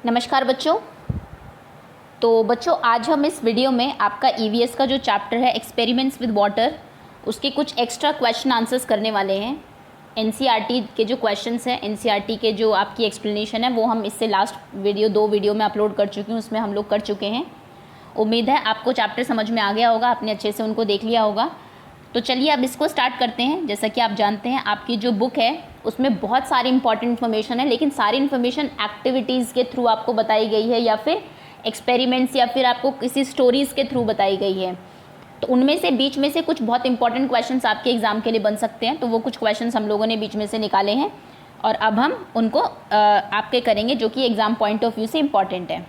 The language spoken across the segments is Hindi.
नमस्कार बच्चों। तो बच्चों आज हम इस वीडियो में आपका ईवीएस का जो चैप्टर है एक्सपेरिमेंट्स विद वाटर उसके कुछ एक्स्ट्रा क्वेश्चन आंसर्स करने वाले हैं। एनसीईआरटी के जो क्वेश्चंस हैं, एनसीईआरटी के जो आपकी एक्सप्लेनेशन है वो हम इससे लास्ट दो वीडियो में अपलोड कर चुकी हूँ, उसमें हम लोग कर चुके हैं। उम्मीद है आपको चैप्टर समझ में आ गया होगा, आपने अच्छे से उनको देख लिया होगा। तो चलिए अब इसको स्टार्ट करते हैं। जैसा कि आप जानते हैं आपकी जो बुक है उसमें बहुत सारी इंपॉर्टेंट इन्फॉर्मेशन है, लेकिन सारी इन्फॉर्मेशन एक्टिविटीज़ के थ्रू आपको बताई गई है या फिर एक्सपेरिमेंट्स या फिर आपको किसी स्टोरीज़ के थ्रू बताई गई है। तो उनमें से बीच में से कुछ बहुत इंपॉर्टेंट क्वेश्चंस आपके एग्जाम के लिए बन सकते हैं। तो वो कुछ क्वेश्चंस हम लोगों ने बीच में से निकाले हैं और अब हम उनको आपके करेंगे जो कि एग्जाम पॉइंट ऑफ व्यू से इम्पॉर्टेंट है।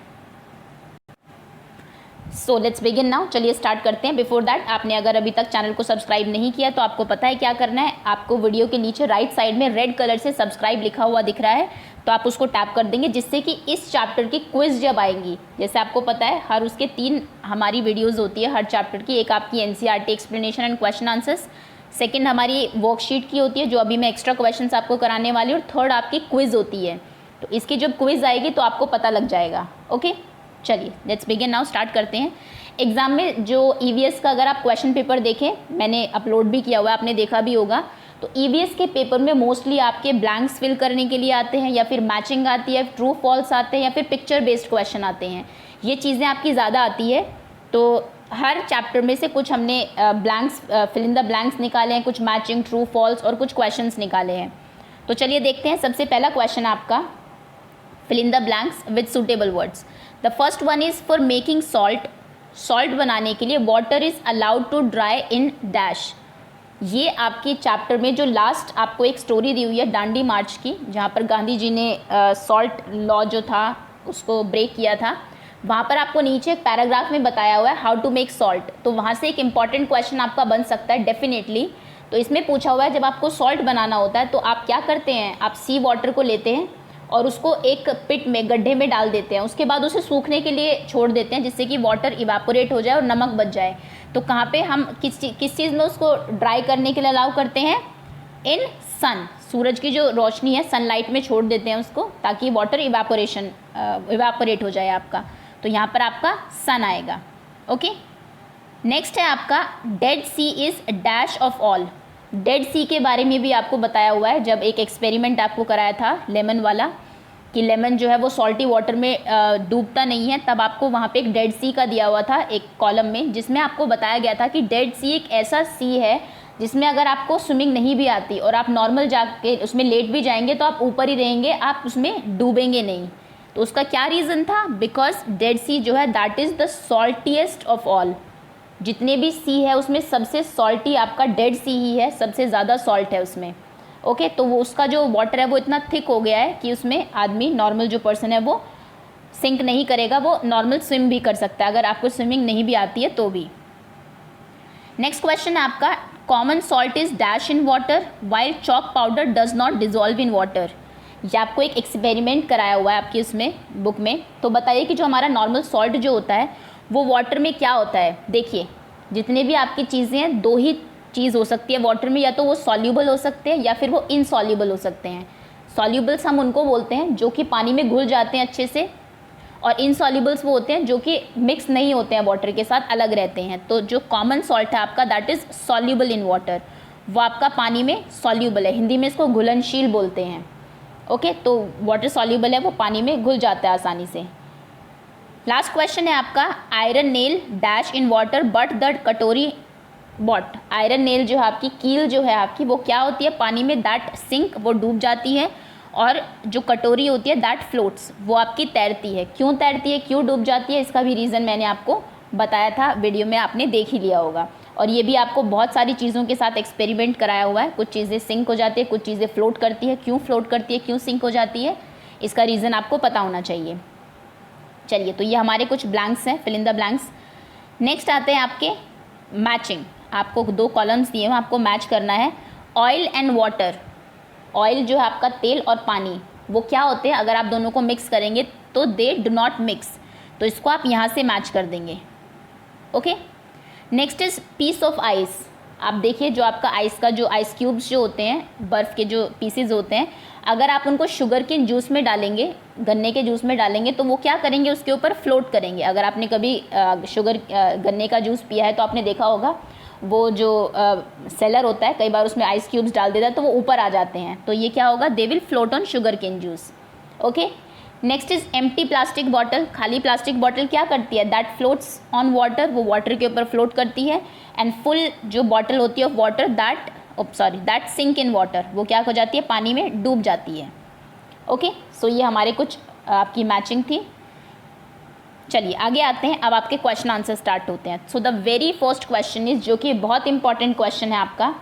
So let's begin now. चलिए स्टार्ट करते हैं। बिफोर दैट आपने अगर अभी तक चैनल को सब्सक्राइब नहीं किया तो आपको पता है क्या करना है। आपको वीडियो के नीचे राइट साइड में रेड कलर से सब्सक्राइब लिखा हुआ दिख रहा है, तो आप उसको टैप कर देंगे, जिससे कि इस चैप्टर की क्विज जब आएंगी, जैसे आपको पता है हर उसके 3 हमारी वीडियोज़ होती है हर चैप्टर की। एक आपकी NCERT explanation and question answers, second हमारी वर्कशीट की होती है जो अभी मैं एक्स्ट्रा क्वेश्चन आपको कराने वाली हूँ, और थर्ड आपकी क्विज होती है। तो इसकी जब क्विज आएगी तो आपको पता लग जाएगा। ओके चलिए लेट्स बिगिन नाउ, स्टार्ट करते हैं। एग्जाम में जो ईवीएस का अगर आप क्वेश्चन पेपर देखें, मैंने अपलोड भी किया हुआ है, आपने देखा भी होगा। तो ईवीएस के पेपर में मोस्टली आपके ब्लैंक्स फिल करने के लिए आते हैं, या फिर मैचिंग आती है, ट्रू फॉल्स आते हैं, या फिर पिक्चर बेस्ड क्वेश्चन आते हैं। ये चीज़ें आपकी ज़्यादा आती है। तो हर चैप्टर में से कुछ हमने blanks fill in the blanks निकाले हैं, कुछ मैचिंग, ट्रू फॉल्स और कुछ क्वेश्चन निकाले हैं। तो चलिए देखते हैं। सबसे पहला क्वेश्चन आपका fill in the blanks with suitable words. The first one is for making salt. Salt बनाने के लिए water is allowed to dry in dash. ये आपके चैप्टर में जो लास्ट आपको एक स्टोरी दी हुई है दांडी मार्च की, जहाँ पर गांधी जी ने सॉल्ट लॉ जो था उसको ब्रेक किया था, वहाँ पर आपको नीचे एक पैराग्राफ में बताया हुआ है हाउ टू मेक सॉल्ट। तो वहाँ से एक इंपॉर्टेंट क्वेश्चन आपका बन सकता है डेफिनेटली। तो इसमें पूछा हुआ है जब आपको सॉल्ट बनाना होता है तो आप क्या करते हैं, आप सी वाटर को लेते हैं और उसको एक पिट में, गड्ढे में डाल देते हैं। उसके बाद उसे सूखने के लिए छोड़ देते हैं, जिससे कि वाटर इवापोरेट हो जाए और नमक बच जाए। तो कहाँ पे हम किस चीज़ में उसको ड्राई करने के लिए अलाउ करते हैं? इन सन, सूरज की जो रोशनी है, सनलाइट में छोड़ देते हैं उसको, ताकि वाटर इवापोरेट हो जाए आपका। तो यहाँ पर आपका सन आएगा। ओके नेक्स्ट है आपका Dead Sea is dash of all. Dead Sea के बारे में भी आपको बताया हुआ है, जब एक एक्सपेरिमेंट आपको कराया था लेमन वाला, कि लेमन जो है वो सॉल्टी वाटर में डूबता नहीं है, तब आपको वहाँ पे एक डेड सी का दिया हुआ था एक कॉलम में, जिसमें आपको बताया गया था कि डेड सी एक ऐसा सी है जिसमें अगर आपको स्विमिंग नहीं भी आती और आप नॉर्मल जाके उसमें लेट भी जाएंगे तो आप ऊपर ही रहेंगे, आप उसमें डूबेंगे नहीं। तो उसका क्या रीज़न था? बिकॉज डेड सी जो है that is the saltiest of all. जितने भी सी है उसमें सबसे सॉल्टी आपका डेड सी ही है, सबसे ज़्यादा सॉल्ट है उसमें। ओके तो वो उसका जो वाटर है वो इतना थिक हो गया है कि उसमें आदमी, नॉर्मल जो पर्सन है वो सिंक नहीं करेगा, वो नॉर्मल स्विम भी कर सकता है अगर आपको स्विमिंग नहीं भी आती है तो भी। नेक्स्ट क्वेश्चन है आपका common salt is dash in water while chalk powder does not dissolve in water. ये आपको एक एक्सपेरिमेंट कराया हुआ है आपकी उसमें बुक में। तो बताइए कि जो हमारा नॉर्मल सॉल्ट जो होता है वो वाटर में क्या होता है। देखिए जितने भी आपकी चीज़ें हैं, 2 ही चीज़ हो सकती है वाटर में, या तो वो सॉल्यूबल हो सकते हैं या फिर वो इनसॉल्यूबल हो सकते हैं। सॉल्यूबल्स हम उनको बोलते हैं जो कि पानी में घुल जाते हैं अच्छे से, और इनसॉल्यूबल्स वो होते हैं जो कि मिक्स नहीं होते हैं वाटर के साथ, अलग रहते हैं। तो जो कॉमन सॉल्ट है आपका that is soluble in water, वो आपका पानी में सॉल्यूबल है। हिंदी में इसको घुलनशील बोलते हैं। ओके तो वाटर सॉल्यूबल है, वो पानी में घुल जाता है आसानी से। लास्ट क्वेश्चन है आपका iron nail dash in water but the कटोरी बॉट। आयरन नेल जो है आपकी, कील जो है आपकी, वो क्या होती है पानी में? दैट सिंक, वो डूब जाती है। और जो कटोरी होती है दैट फ्लोट्स, वो आपकी तैरती है। क्यों तैरती है, क्यों डूब जाती है, इसका भी रीज़न मैंने आपको बताया था वीडियो में, आपने देख ही लिया होगा। और ये भी आपको बहुत सारी चीज़ों के साथ एक्सपेरिमेंट कराया हुआ है। कुछ चीज़ें सिंक हो जाती है, कुछ चीज़ें फ्लोट करती है। क्यों फ्लोट करती है, क्यों सिंक हो जाती है, इसका रीज़न आपको पता होना चाहिए। चलिए तो ये हमारे कुछ ब्लैंक्स हैं, fill in the blanks. Next आते हैं आपके मैचिंग। आपको 2 कॉलम्स दिए हैं, आपको मैच करना है। ऑयल एंड वाटर, ऑयल जो है आपका तेल और पानी, वो क्या होते हैं? अगर आप दोनों को मिक्स करेंगे तो दे डू नॉट मिक्स, तो इसको आप यहाँ से मैच कर देंगे। Okay next is peace of ice. आप देखिए जो आपका आइस का जो आइस क्यूब्स जो होते हैं, बर्फ़ के जो पीसेज होते हैं, अगर आप उनको शुगर के जूस में डालेंगे, गन्ने के जूस में डालेंगे, तो वो क्या करेंगे, उसके ऊपर फ्लोट करेंगे। अगर आपने कभी गन्ने का जूस पिया है तो आपने देखा होगा, वो जो सेलर होता है कई बार उसमें आइस क्यूब्स डाल देता है तो वो ऊपर आ जाते हैं, तो ये क्या होगा, they will float on sugar cane juice. Okay, next is empty plastic bottle. खाली प्लास्टिक बॉटल क्या करती है, दैट फ्लोट्स ऑन वाटर, वो वाटर के ऊपर फ्लोट करती है। एंड फुल जो बॉटल होती है of water, that sink in water, वो क्या हो जाती है, पानी में डूब जाती है। ओके, सो ये हमारे कुछ आपकी मैचिंग थी। चलिए आगे आते हैं, अब आपके क्वेश्चन आंसर स्टार्ट होते हैं। So the very first question is, जो कि बहुत इंपॉर्टेंट क्वेश्चन है आपका,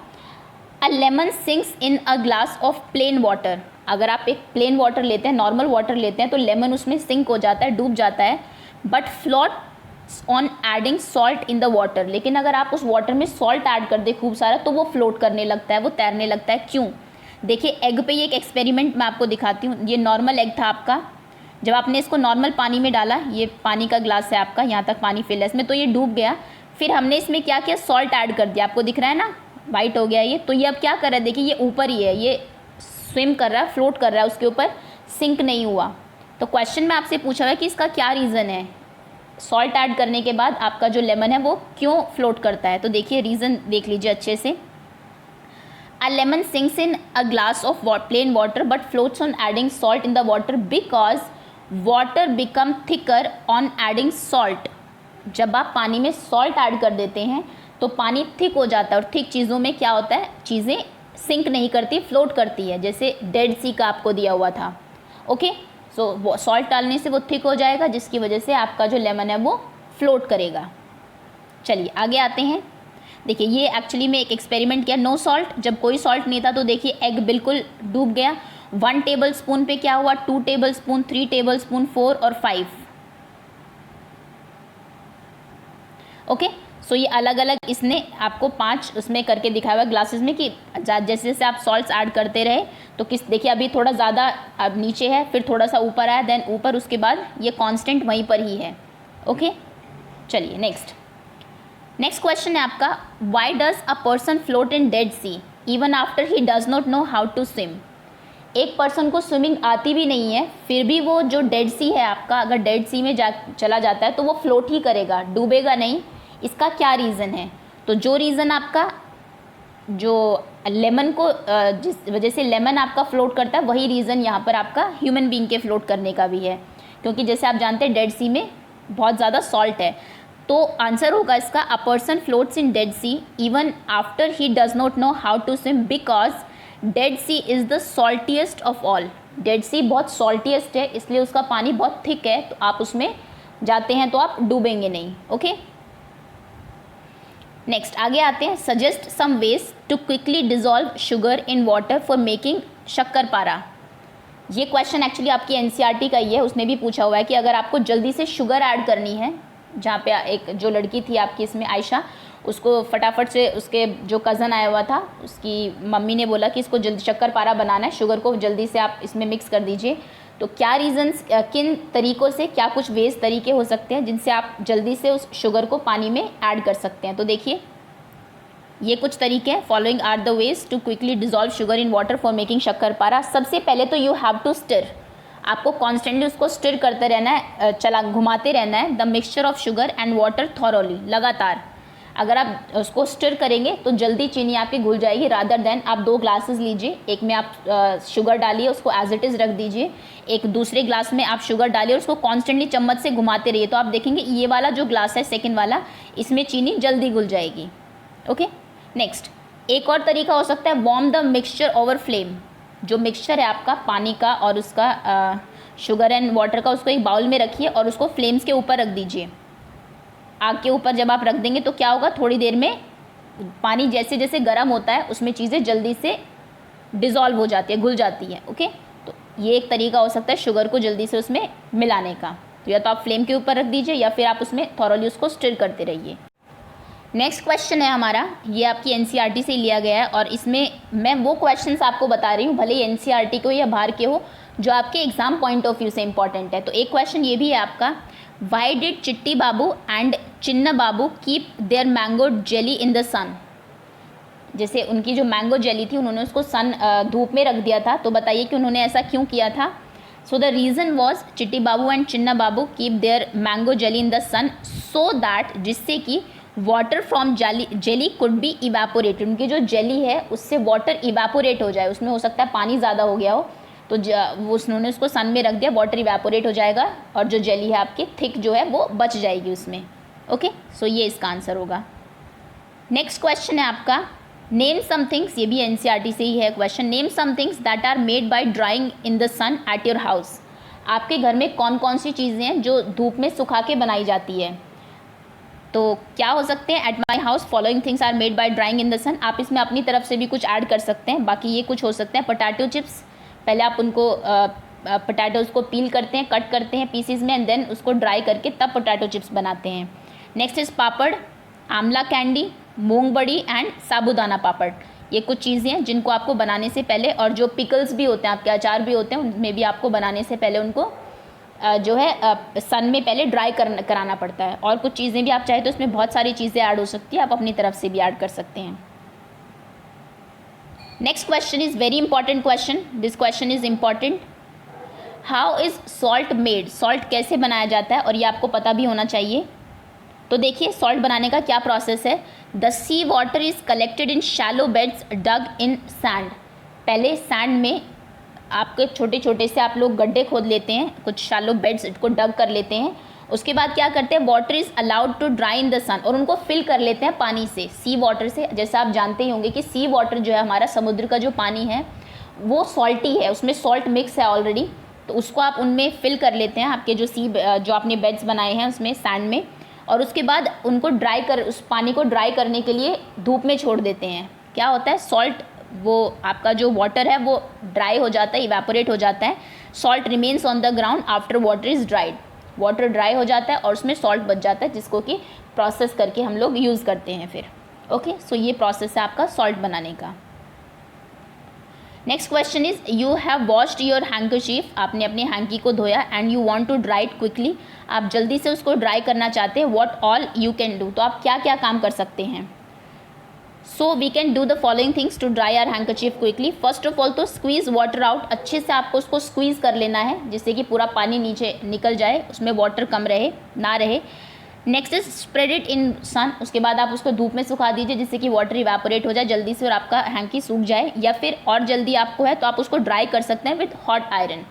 a lemon sinks in a glass of plain water. अगर आप एक प्लेन वाटर लेते हैं, नॉर्मल वाटर लेते हैं, तो लेमन उसमें सिंक हो जाता है, डूब जाता है, but floats on adding salt in the water. लेकिन अगर आप उस वाटर में सॉल्ट ऐड कर दे खूब सारा, तो वो फ्लोट करने लगता है, वो तैरने लगता है। क्यों? देखिए एग पे ये एक एक्सपेरिमेंट मैं आपको दिखाती हूँ। ये नॉर्मल एग था आपका, जब आपने इसको नॉर्मल पानी में डाला, ये पानी का ग्लास है आपका, यहाँ तक पानी फिल है इसमें, तो ये डूब गया। फिर हमने इसमें क्या किया, सॉल्ट ऐड कर दिया, आपको दिख रहा है ना, वाइट हो गया ये। तो ये अब क्या कर रहा है, देखिए ये ऊपर ही है, ये स्विम कर रहा है, फ्लोट कर रहा है, उसके ऊपर सिंक नहीं हुआ। तो क्वेश्चन में आपसे पूछा हुआ है कि इसका क्या रीज़न है, सॉल्ट ऐड करने के बाद आपका जो लेमन है वो क्यों फ्लोट करता है। तो देखिए रीज़न देख लीजिए अच्छे से। A lemon sinks in a glass of plain water but floats on adding salt in the water because water become thicker on adding salt. जब आप पानी में सॉल्ट ऐड कर देते हैं तो पानी थिक हो जाता है, और थिक चीज़ों में क्या होता है, चीज़ें सिंक नहीं करती, फ्लोट करती है, जैसे डेड सी का आपको दिया हुआ था। ओके, सो सॉल्ट डालने से वो थिक हो जाएगा, जिसकी वजह से आपका जो लेमन है वो फ्लोट करेगा। चलिए आगे आते हैं। देखिए ये एक्चुअली में एक एक्सपेरिमेंट किया, नो सॉल्ट, जब कोई सॉल्ट नहीं था तो देखिए एग बिल्कुल डूब गया। 1 टेबल स्पून पे क्या हुआ, 2 टेबल स्पून, 3 टेबल स्पून, 4 और 5। ओके, सो ये अलग अलग इसने आपको 5 उसमें करके दिखाया हुआ ग्लासेस में, कि जैसे जैसे आप सॉल्ट्स ऐड करते रहे तो किस, देखिए अभी थोड़ा ज़्यादा अब नीचे है, फिर थोड़ा सा ऊपर आया, देन ऊपर, उसके बाद ये कांस्टेंट वहीं पर ही है। ओके, चलिए नेक्स्ट क्वेश्चन है आपका, why does a person float in Dead Sea even after he does not know how to swim. एक पर्सन को स्विमिंग आती भी नहीं है, फिर भी वो जो डेड सी है आपका, अगर डेड सी में चला जाता है तो वो फ्लोट ही करेगा, डूबेगा नहीं। इसका क्या रीज़न है? तो जो रीज़न आपका, जो लेमन को जिस वजह से लेमन आपका फ्लोट करता है, वही रीज़न यहाँ पर आपका ह्यूमन बीइंग के फ्लोट करने का भी है, क्योंकि जैसे आप जानते हैं डेड सी में बहुत ज़्यादा सॉल्ट है। तो आंसर होगा इसका, a person floats in Dead Sea even after he does not know how to swim because Dead Sea is the saltiest of all. Dead Sea बहुत सॉल्टीएस्ट है, इसलिए उसका पानी बहुत थिक है, तो आप उसमें जाते हैं तो आप डूबेंगे नहीं। ओके, नेक्स्ट आगे आते हैं, suggest some ways to quickly dissolve sugar in water for making shakkar para. ये क्वेश्चन एक्चुअली आपकी एनसीईआरटी का ही है, उसने भी पूछा हुआ है कि अगर आपको जल्दी से शुगर ऐड करनी है, जहाँ पे एक जो लड़की थी आपकी इसमें आयशा, उसको फटाफट से उसके जो कज़न आया हुआ था, उसकी मम्मी ने बोला कि इसको जल्दी शक्कर पारा बनाना है, शुगर को जल्दी से आप इसमें मिक्स कर दीजिए। तो क्या रीज़न्स, किन तरीक़ों से, क्या कुछ वेज तरीके हो सकते हैं जिनसे आप जल्दी से उस शुगर को पानी में ऐड कर सकते हैं। तो देखिए ये कुछ तरीके हैं, following are the ways to quickly dissolve sugar in water for making shakkar para. सबसे पहले तो यू हैव टू स्टिर, आपको कॉन्स्टेंटली उसको स्टिर करते रहना है, घुमाते रहना है, the mixture of sugar and water thoroughly, लगातार। अगर आप उसको स्टिर करेंगे तो जल्दी चीनी आपकी घुल जाएगी। रादर देन आप 2 ग्लासेस लीजिए, एक में आप शुगर डालिए, उसको एज इट इज़ रख दीजिए, एक दूसरे ग्लास में आप शुगर डालिए और उसको कॉन्स्टेंटली चम्मच से घुमाते रहिए, तो आप देखेंगे ये वाला जो ग्लास है सेकेंड वाला, इसमें चीनी जल्दी घुल जाएगी। ओके, नेक्स्ट एक और तरीका हो सकता है, warm the mixture over flame. जो मिक्सचर है आपका पानी का और उसका शुगर एंड वाटर का, उसको एक बाउल में रखिए और उसको फ्लेम्स के ऊपर रख दीजिए। आग के ऊपर जब आप रख देंगे तो क्या होगा, थोड़ी देर में पानी जैसे जैसे गर्म होता है उसमें चीज़ें जल्दी से डिज़ोल्व हो जाती है, घुल जाती है। ओके, तो ये एक तरीका हो सकता है शुगर को जल्दी से उसमें मिलाने का। तो या तो आप फ्लेम के ऊपर रख दीजिए या फिर आप उसमें थॉरोली उसको स्टिर करते रहिए। नेक्स्ट क्वेश्चन है हमारा, ये आपकी एनसीईआरटी से लिया गया है और इसमें मैं वो क्वेश्चंस आपको बता रही हूँ, भले ही एनसीईआरटी को या बाहर के हो, जो आपके एग्जाम पॉइंट ऑफ व्यू से इंपॉर्टेंट है। तो एक क्वेश्चन ये भी है आपका, why did Chitti Babu and Chinna Babu keep their mango jelly in the sun. जैसे उनकी जो मैंगो जेली थी उन्होंने उसको धूप में रख दिया था, तो बताइए कि उन्होंने ऐसा क्यों किया था। So the reason was Chitti Babu and Chinna Babu keep their mango jelly in the sun so that, जिससे कि water from jelly could be evaporated, उनकी जो जेली है उससे वाटर इवेपोरेट हो जाए, उसमें हो सकता है पानी ज़्यादा हो गया हो, तो उन्होंने उसको सन में रख दिया, वाटर इवेपोरेट हो जाएगा और जो जेली है आपकी थिक जो है वो बच जाएगी उसमें। ओके, सो ये इसका आंसर होगा। नेक्स्ट क्वेश्चन है आपका नेम सम थिंग्स, ये भी एनसीईआरटी से ही है question. Name some things that are made by drying in the sun at your house. आपके घर में कौन कौन सी चीज़ें हैं जो धूप में सुखा के बनाई जाती है, तो क्या हो सकते हैं। At my house following things are made by drying in the sun. आप इसमें अपनी तरफ से भी कुछ ऐड कर सकते हैं, बाकी ये कुछ हो सकते हैं। पोटैटो चिप्स, पहले आप उनको पोटैटोज़ को पील करते हैं, कट करते हैं पीसीज में, एंड देन उसको ड्राई करके तब पोटैटो चिप्स बनाते हैं। नेक्स्ट इज़ पापड़, आंवला कैंडी, मूंग बड़ी एंड साबूदाना पापड़। ये कुछ चीज़ें हैं जिनको आपको बनाने से पहले, और जो पिकल्स भी होते हैं आपके, अचार भी होते हैं, उनमें भी आपको बनाने से पहले उनको जो है सन में पहले ड्राई कराना पड़ता है। और कुछ चीज़ें भी आप चाहे तो इसमें बहुत सारी चीज़ें ऐड हो सकती है, आप अपनी तरफ से भी ऐड कर सकते हैं। Next question is very important question, this question is important. How is salt made, salt कैसे बनाया जाता है, और ये आपको पता भी होना चाहिए। तो देखिए सॉल्ट बनाने का क्या प्रोसेस है। The sea water is collected in shallow beds dug in sand. पहले सैंड में आपके छोटे छोटे से आप लोग गड्ढे खोद लेते हैं, कुछ शैलो बेड्स को डग कर लेते हैं। उसके बाद क्या करते हैं, water is allowed to dry in the sun, और उनको फिल कर लेते हैं पानी से, सी वाटर से। जैसा आप जानते ही होंगे कि सी वाटर जो है हमारा समुद्र का जो पानी है वो सॉल्टी है, उसमें सॉल्ट मिक्स है ऑलरेडी, तो उसको आप उनमें फिल कर लेते हैं, आपके जो आपने बेड्स बनाए हैं उसमें सैंड में। और उसके बाद उनको उस पानी को ड्राई करने के लिए धूप में छोड़ देते हैं। क्या होता है, सॉल्ट, वो आपका जो वाटर है वो ड्राई हो जाता है, इवेपोरेट हो जाता है। Salt remains on the ground after water is dried. Water dry हो जाता है और उसमें सॉल्ट बच जाता है, जिसको कि प्रोसेस करके हम लोग यूज़ करते हैं फिर। ओके, सो ये प्रोसेस है आपका सॉल्ट बनाने का। Next question is you have washed your handkerchief. आपने अपनी हैंकी को धोया and you want to dry it quickly. आप जल्दी से उसको ड्राई करना चाहते हैं। What all you can do, तो आप क्या क्या काम कर सकते हैं। So we can do the following things to dry our handkerchief quickly. First of all तो स्क्वीज़ वाटर आउट, अच्छे से आपको उसको स्क्वीज़ कर लेना है जिससे कि पूरा पानी नीचे निकल जाए, उसमें वाटर कम ना रहे। Next is spread it in sun. उसके बाद आप उसको धूप में सुखा दीजिए जिससे कि वाटर इवेपोरेट हो जाए जल्दी से और आपका हैंकी सूख जाए। या फिर और जल्दी आपको है तो आप उसको ड्राई कर सकते हैं विथ हॉट आयरन,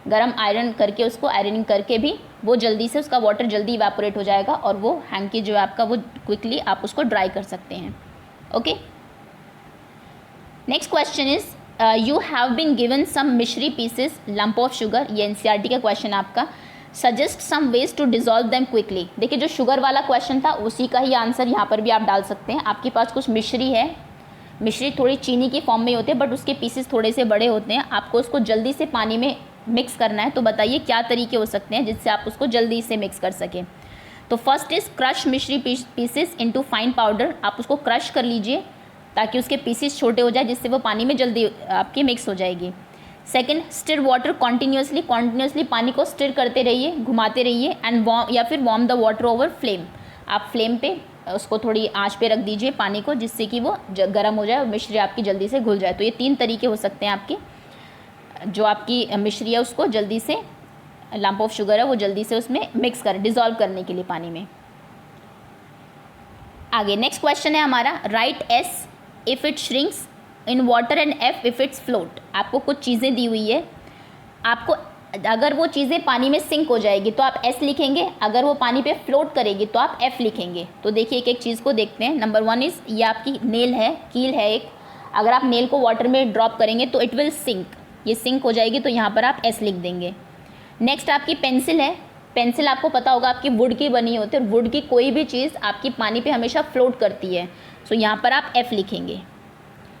गरम आयरन करके उसको आयरनिंग करके भी वो जल्दी से उसका वाटर जल्दी इवेपोरेट हो जाएगा और वो हैंकी जो है आपका वो क्विकली आप उसको ड्राई कर सकते हैं। Okay, next question is you have been given some mishri pieces lump of sugar. ये एनसीईआरटी का क्वेश्चन आपका। Suggest some ways to dissolve them quickly. देखिए जो शुगर वाला क्वेश्चन था उसी का ही आंसर यहाँ पर भी आप डाल सकते हैं। आपके पास कुछ मिश्री है, मिश्री थोड़ी चीनी की फॉर्म में होते हैं बट उसके पीसेस थोड़े से बड़े होते हैं। आपको उसको जल्दी से पानी में मिक्स करना है, तो बताइए क्या तरीके हो सकते हैं जिससे आप उसको जल्दी से मिक्स कर सकें। तो फर्स्ट इज़ क्रश मिश्री पीसेस इनटू फाइन पाउडर। आप उसको क्रश कर लीजिए ताकि उसके पीसेस छोटे हो जाए जिससे वो पानी में जल्दी आपकी मिक्स हो जाएगी। सेकंड, स्टिर वाटर कॉन्टिन्यूसली पानी को स्टिर करते रहिए, घुमाते रहिए and warm the water over flame. आप फ्लेम पे उसको थोड़ी आंच पे रख दीजिए पानी को जिससे कि वो गर्म हो जाए और मिश्री आपकी जल्दी से घुल जाए। तो ये 3 तरीके हो सकते हैं आपके, जो आपकी मिश्री है उसको जल्दी से, लंप ऑफ शुगर है वो जल्दी से उसमें मिक्स करें डिज़ोल्व करने के लिए पानी में। आगे नेक्स्ट क्वेश्चन है हमारा, right S if it shrinks in water and F if it's float. आपको कुछ चीज़ें दी हुई है, आपको अगर वो चीज़ें पानी में सिंक हो जाएगी तो आप एस लिखेंगे, अगर वो पानी पे फ्लोट करेगी तो आप एफ लिखेंगे। तो देखिए एक एक चीज़ को देखते हैं। नंबर 1 इज़ ये आपकी नेल है, कील है एक, अगर आप नेल को वाटर में ड्रॉप करेंगे तो इट विल सिंक, ये सिंक हो जाएगी तो यहाँ पर आप एस लिख देंगे। नेक्स्ट आपकी पेंसिल है, पेंसिल आपको पता होगा आपकी वुड की बनी होती है और वुड की कोई भी चीज़ आपकी पानी पे हमेशा फ्लोट करती है, सो यहाँ पर आप एफ लिखेंगे।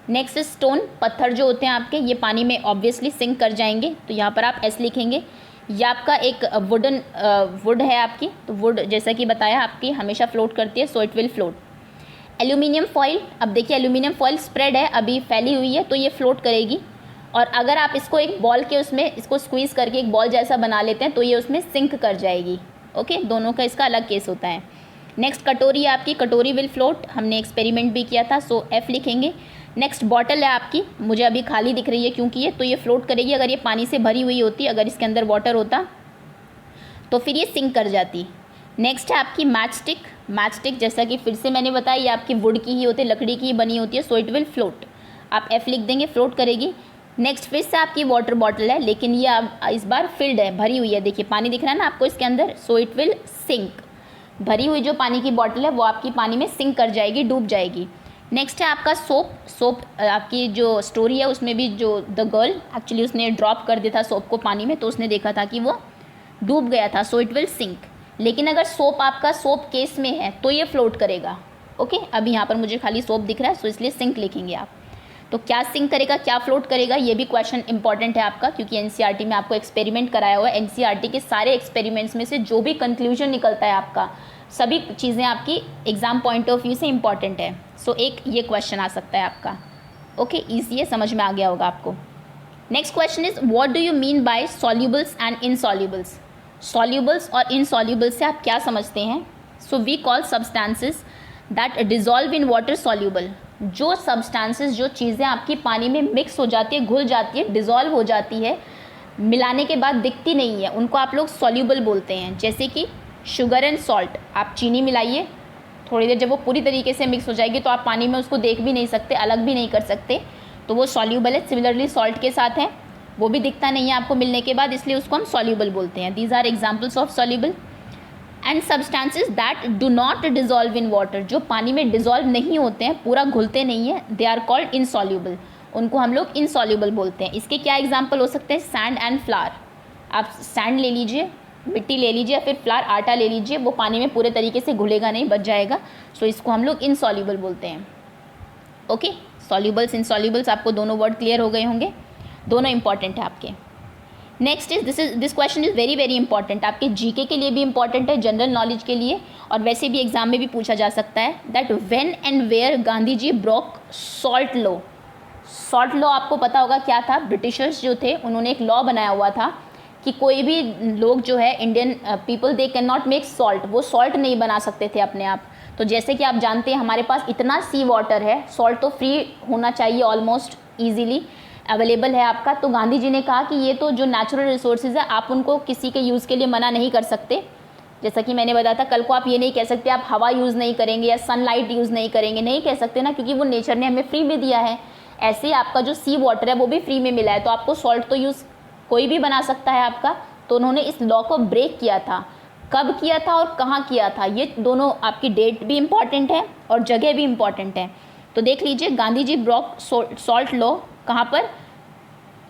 नेक्स्ट स्टोन, पत्थर जो होते हैं आपके ये पानी में ऑब्वियसली सिंक कर जाएंगे तो यहाँ पर आप एस लिखेंगे। ये आपका एक वुड है आपकी, तो वुड जैसा कि बताया आपकी हमेशा फ्लोट करती है, so it will float. Aluminium foil, अब देखिए एल्यूमिनियम फॉइल स्प्रेड है, अभी फैली हुई है तो ये फ्लोट करेगी, और अगर आप इसको एक बॉल के उसमें इसको स्क्वीज़ करके एक बॉल जैसा बना लेते हैं तो ये उसमें सिंक कर जाएगी। ओके, दोनों का इसका अलग केस होता है। नेक्स्ट कटोरी है आपकी, कटोरी विल फ्लोट, हमने एक्सपेरिमेंट भी किया था, सो F लिखेंगे। नेक्स्ट बॉटल है आपकी, मुझे अभी खाली दिख रही है क्योंकि ये, तो ये फ्लोट करेगी। अगर ये पानी से भरी हुई होती, अगर इसके अंदर वाटर होता तो फिर ये सिंक कर जाती। नेक्स्ट है आपकी मैच स्टिक। मैच स्टिक जैसा कि फिर से मैंने बताया, ये आपकी वुड की ही होती है, लकड़ी की ही बनी होती है, सो इट विल फ्लोट। आप F लिख देंगे, फ्लोट करेगी। नेक्स्ट फिर से आपकी वाटर बॉटल है, लेकिन ये अब इस बार फिल्ड है, भरी हुई है, देखिए पानी दिख रहा है ना आपको इसके अंदर, सो इट विल सिंक। भरी हुई जो पानी की बॉटल है वो आपकी पानी में सिंक कर जाएगी, डूब जाएगी। नेक्स्ट है आपका सोप। सोप आपकी जो स्टोरी है उसमें भी जो द गर्ल एक्चुअली उसने ड्रॉप कर दिया था सोप को पानी में, तो उसने देखा था कि वो डूब गया था, सो इट विल सिंक। लेकिन अगर सोप आपका सोप केस में है तो ये फ्लोट करेगा। ओके, अभी यहाँ पर मुझे खाली सोप दिख रहा है, सो इसलिए सिंक लिखेंगे आप। तो क्या सिंक करेगा, क्या फ्लोट करेगा, ये भी क्वेश्चन इंपॉर्टेंट है आपका, क्योंकि एनसीईआरटी में आपको एक्सपेरिमेंट कराया हुआ है। एनसीईआरटी के सारे एक्सपेरिमेंट्स में से जो भी कंक्लूजन निकलता है आपका, सभी चीज़ें आपकी एग्जाम पॉइंट ऑफ व्यू से इंपॉर्टेंट है। सो एक ये क्वेश्चन आ सकता है आपका। ओके, ईजी है, समझ में आ गया होगा आपको। Next question is what do you mean by solubles and insolubles. Solubles और इनसॉल्यूबल्स से आप क्या समझते हैं। So we call substances that dissolve in water soluble. जो सब्सटेंसेस, जो चीज़ें आपकी पानी में मिक्स हो जाती है, घुल जाती है, डिजॉल्व हो जाती है, मिलाने के बाद दिखती नहीं है, उनको आप लोग सॉल्यूबल बोलते हैं। जैसे कि शुगर एंड सॉल्ट, आप चीनी मिलाइए, थोड़ी देर जब वो पूरी तरीके से मिक्स हो जाएगी तो आप पानी में उसको देख भी नहीं सकते, अलग भी नहीं कर सकते, तो वो सॉल्यूबल है। सिमिलरली सॉल्ट के साथ है, वो भी दिखता नहीं है आपको मिलने के बाद, इसलिए उसको हम सॉल्यूबल बोलते हैं। These are examples of soluble. And substances that do not dissolve in water, जो पानी में डिजॉल्व नहीं होते हैं, पूरा घुलते नहीं है, दे आर कॉल्ड इनसॉल्यूबल, उनको हम लोग इनसॉल्यूबल बोलते हैं। इसके क्या एग्जाम्पल हो सकते हैं, सैंड एंड फ्लावर। आप सैंड ले लीजिए, मिट्टी ले लीजिए, या फिर फ्लावर आटा ले लीजिए, वो पानी में पूरे तरीके से घुलेगा नहीं, बच जाएगा, सो इसको हम लोग इनसॉल्यूबल बोलते हैं। ओके, सॉल्यूबल्स इनसॉल्यूबल्स, आपको दोनों वर्ड क्लियर हो गए होंगे, दोनों इंपॉर्टेंट है आपके। Next is this question is very very important, आपके जीके के लिए भी इंपॉर्टेंट है, जनरल नॉलेज के लिए, और वैसे भी एग्जाम में भी पूछा जा सकता है। That when and where Gandhi ji broke salt law. Salt law आपको पता होगा क्या था, ब्रिटिशर्स जो थे उन्होंने एक लॉ बनाया हुआ था कि कोई भी लोग जो है, Indian people, they can not make salt, वो सॉल्ट नहीं बना सकते थे अपने आप। तो जैसे कि आप जानते हैं हमारे पास इतना सी वाटर है, सॉल्ट तो फ्री होना चाहिए, ऑलमोस्ट ईजीली अवेलेबल है आपका। तो गांधी जी ने कहा कि ये तो जो नेचुरल रिसोर्सेज है, आप उनको किसी के यूज़ के लिए मना नहीं कर सकते। जैसा कि मैंने बताया था, कल को आप ये नहीं कह सकते आप हवा यूज़ नहीं करेंगे या सनलाइट यूज़ नहीं करेंगे, नहीं कह सकते ना, क्योंकि वो नेचर ने हमें फ्री में दिया है। ऐसे ही आपका जो सी वाटर है वो भी फ्री में मिला है, तो आपको सॉल्ट तो यूज़ कोई भी बना सकता है आपका। तो उन्होंने इस लॉ को ब्रेक किया था, कब किया था और कहाँ किया था, ये दोनों आपकी डेट भी इम्पॉर्टेंट है और जगह भी इम्पॉर्टेंट है। तो देख लीजिए, Gandhi ji broke salt law कहाँ पर,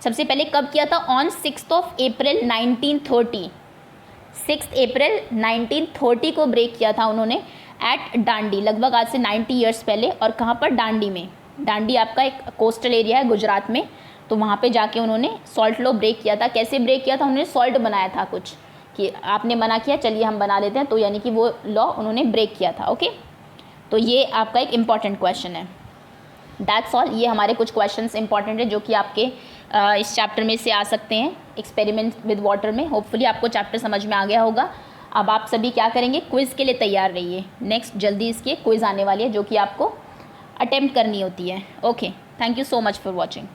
सबसे पहले कब किया था, ऑन 6 अप्रैल 1930। 6 अप्रैल 1930 को ब्रेक किया था उन्होंने एट डांडी, लगभग आज से 90 ईयर्स पहले। और कहाँ पर, डांडी में। डांडी आपका एक कोस्टल एरिया है गुजरात में, तो वहाँ पे जाके उन्होंने सॉल्ट लॉ ब्रेक किया था। कैसे ब्रेक किया था, उन्होंने सॉल्ट बनाया था कुछ, कि आपने मना किया, चलिए हम बना लेते हैं, तो यानी कि वो लॉ उन्होंने ब्रेक किया था। ओके, तो ये आपका एक इम्पॉर्टेंट क्वेश्चन है। दैट्स ऑल, ये हमारे कुछ क्वेश्चंस इंपॉर्टेंट है जो कि आपके इस चैप्टर में से आ सकते हैं, एक्सपेरिमेंट विद वाटर में। होपफुली आपको चैप्टर समझ में आ गया होगा। अब आप सभी क्या करेंगे, क्विज़ के लिए तैयार रहिए। नेक्स्ट जल्दी इसकी क्विज़ आने वाली है जो कि आपको अटेम्प्ट करनी होती है। Okay, thank you so much for watching.